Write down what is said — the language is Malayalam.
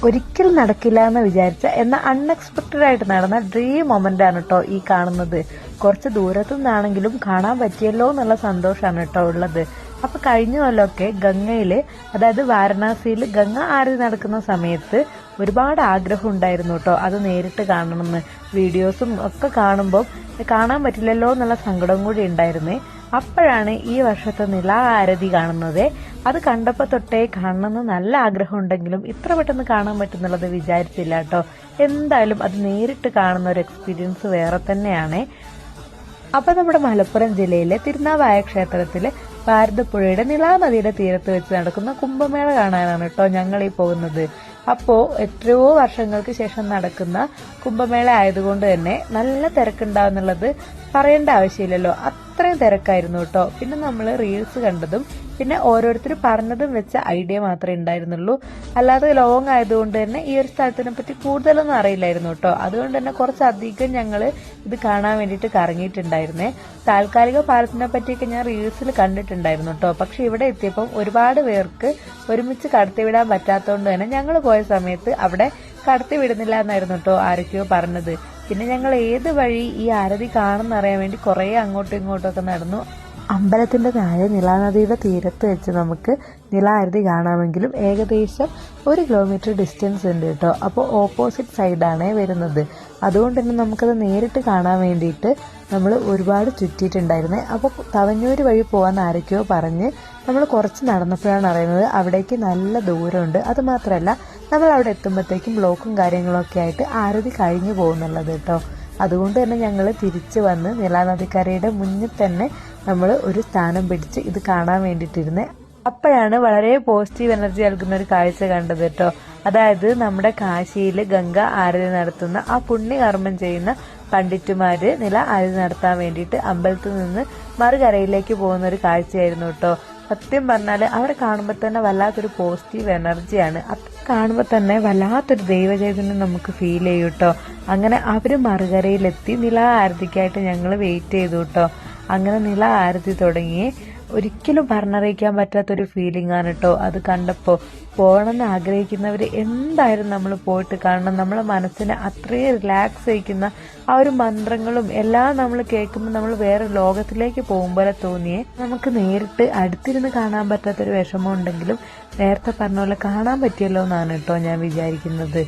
ഒരിക്കലും നടക്കില്ല എന്ന് വിചാരിച്ച എന്നാൽ അൺഎക്സ്പെക്റ്റഡ് ആയിട്ട് നടന്ന ഡ്രീം മൊമെന്റ് ആണ് കേട്ടോ ഈ കാണുന്നത്. കുറച്ച് ദൂരത്തു നിന്നാണെങ്കിലും കാണാൻ പറ്റിയല്ലോ എന്നുള്ള സന്തോഷമാണ് കേട്ടോ ഉള്ളത്. അപ്പൊ കഴിഞ്ഞ കൊല്ലമൊക്കെ ഗംഗയില്, അതായത് വാരണാസിയിൽ ഗംഗ ആരതി നടക്കുന്ന സമയത്ത് ഒരുപാട് ആഗ്രഹം ഉണ്ടായിരുന്നു കേട്ടോ അത് നേരിട്ട് കാണണമെന്ന്. വീഡിയോസും ഒക്കെ കാണുമ്പോൾ കാണാൻ പറ്റില്ലല്ലോ എന്നുള്ള സങ്കടം കൂടി ഉണ്ടായിരുന്നേ. അപ്പോഴാണ് ഈ വർഷത്തെ നിലാ ആരതി കാണുന്നത്. അത് കണ്ടപ്പോൾ തൊട്ടേ കാണണമെന്ന് നല്ല ആഗ്രഹം ഉണ്ടെങ്കിലും ഇത്ര പെട്ടെന്ന് കാണാൻ പറ്റുന്നുള്ളത് വിചാരിച്ചില്ല കേട്ടോ. എന്തായാലും അത് നേരിട്ട് കാണുന്ന ഒരു എക്സ്പീരിയൻസ് വേറെ തന്നെയാണ്. അപ്പൊ നമ്മുടെ മലപ്പുറം ജില്ലയിലെ തിരുനാവായ ക്ഷേത്രത്തില് ഭാരതപ്പുഴയുടെ നിലാനദിയുടെ തീരത്ത് വെച്ച് നടക്കുന്ന കുംഭമേള കാണാനാണ് കേട്ടോ ഞങ്ങൾ ഈ പോകുന്നത്. അപ്പോ എത്രയോ വർഷങ്ങൾക്ക് ശേഷം നടക്കുന്ന കുംഭമേള ആയതുകൊണ്ട് തന്നെ നല്ല തിരക്കുണ്ടാവുന്നുള്ളത് പറയേണ്ട ആവശ്യമില്ലല്ലോ. അത്രയും തിരക്കായിരുന്നു കേട്ടോ. പിന്നെ നമ്മൾ റീൽസ് കണ്ടതും പിന്നെ ഓരോരുത്തർ പറഞ്ഞതും വെച്ച ഐഡിയ മാത്രമേ ഉണ്ടായിരുന്നുള്ളൂ. അല്ലാതെ ലോങ് ആയതുകൊണ്ട് തന്നെ ഈ ഒരു സ്ഥലത്തിനെ പറ്റി കൂടുതലൊന്നും അറിയില്ലായിരുന്നു കേട്ടോ. അതുകൊണ്ട് തന്നെ കുറച്ചധികം ഞങ്ങൾ ഇത് കാണാൻ വേണ്ടിയിട്ട് കറങ്ങിയിട്ടുണ്ടായിരുന്നേ. താൽക്കാലിക പാലത്തിനെ പറ്റിയൊക്കെ ഞാൻ റീൽസിൽ കണ്ടിട്ടുണ്ടായിരുന്നു കേട്ടോ. പക്ഷെ ഇവിടെ എത്തിയപ്പം ഒരുപാട് പേർക്ക് ഒരുമിച്ച് കടത്തിവിടാൻ പറ്റാത്തതുകൊണ്ട് തന്നെ ഞങ്ങൾ പോയ സമയത്ത് അവിടെ കടത്തി വിടുന്നില്ല എന്നായിരുന്നു കേട്ടോ ആരൊക്കെയോ പറഞ്ഞത്. പിന്നെ ഞങ്ങൾ ഏത് വഴി ഈ ആരതി കാണുന്നറിയാൻ വേണ്ടി കുറെ അങ്ങോട്ടും ഇങ്ങോട്ടും ഒക്കെ നടന്നു. അമ്പലത്തിന്റെ താഴെ നിലാനദിയുടെ തീരത്ത് വെച്ച് നമുക്ക് നിലാരതി കാണാമെങ്കിലും ഏകദേശം 1 കിലോമീറ്റർ ഡിസ്റ്റൻസ് ഉണ്ട് കേട്ടോ. അപ്പോൾ ഓപ്പോസിറ്റ് സൈഡാണ് വരുന്നത്. അതുകൊണ്ട് തന്നെ നമുക്കത് നേരിട്ട് കാണാൻ വേണ്ടിയിട്ട് നമ്മൾ ഒരുപാട് ചുറ്റിയിട്ടുണ്ടായിരുന്നേ. അപ്പോൾ തവഞ്ഞൂർ വഴി പോകാൻ ആരൊക്കെയോ പറഞ്ഞ് നമ്മൾ കുറച്ച് നടന്നപ്പോഴാണ് അറിയുന്നത് അവിടേക്ക് നല്ല ദൂരമുണ്ട്. അത് മാത്രമല്ല നമ്മൾ അവിടെ എത്തുമ്പോഴത്തേക്കും ബ്ലോക്കും കാര്യങ്ങളൊക്കെ ആയിട്ട് ആരതി കഴിഞ്ഞു പോകുന്നുള്ളത് കേട്ടോ. അതുകൊണ്ട് തന്നെ ഞങ്ങൾ തിരിച്ചു വന്ന് നിലാനദിക്കരയുടെ മുന്നിൽ തന്നെ നമ്മൾ ഒരു സ്ഥാനം പിടിച്ച് ഇത് കാണാൻ വേണ്ടിയിട്ടിരുന്നേ. അപ്പോഴാണ് വളരെ പോസിറ്റീവ് എനർജി നൽകുന്ന ഒരു കാഴ്ച കണ്ടത് കേട്ടോ. അതായത് നമ്മുടെ കാശിയിൽ ഗംഗ ആരതി നടത്തുന്ന ആ പുണ്യകർമ്മം ചെയ്യുന്ന പണ്ഡിറ്റുമാര് നില ആരതി നടത്താൻ വേണ്ടിയിട്ട് അമ്പലത്തിൽ നിന്ന് മറുകരയിലേക്ക് പോകുന്ന ഒരു കാഴ്ചയായിരുന്നു കേട്ടോ. സത്യം പറഞ്ഞാൽ അവരെ കാണുമ്പോൾ തന്നെ വല്ലാത്തൊരു പോസിറ്റീവ് എനർജിയാണ്. അത് കാണുമ്പോൾ തന്നെ വല്ലാത്തൊരു ദൈവചൈതന്യം നമുക്ക് ഫീൽ ചെയ്യും കേട്ടോ. അങ്ങനെ അവർ മറുകരയിലെത്തി നില ആരതിക്കായിട്ട് ഞങ്ങൾ വെയിറ്റ് ചെയ്തു കേട്ടോ. അങ്ങനെ നില ആരതി തുടങ്ങി. ഒരിക്കലും പറഞ്ഞറിയിക്കാൻ പറ്റാത്തൊരു ഫീലിംഗ് ആണ് കേട്ടോ അത് കണ്ടപ്പോൾ. പോകണമെന്ന് ആഗ്രഹിക്കുന്നവർ എന്തായാലും നമ്മൾ പോയിട്ട് കാണണം. നമ്മളെ മനസ്സിനെ അത്രയും റിലാക്സ് ചെയ്യിക്കുന്ന ആ ഒരു മന്ത്രങ്ങളും എല്ലാം നമ്മൾ കേൾക്കുമ്പോൾ നമ്മൾ വേറെ ലോകത്തിലേക്ക് പോകും പോലെ തോന്നിയേ. നമുക്ക് നേരിട്ട് അടുത്തിരുന്ന് കാണാൻ പറ്റാത്തൊരു വിഷമം ഉണ്ടെങ്കിലും നേരത്തെ പറഞ്ഞ പോലെ കാണാൻ പറ്റിയല്ലോ എന്നാണ് കേട്ടോ ഞാൻ വിചാരിക്കുന്നത്.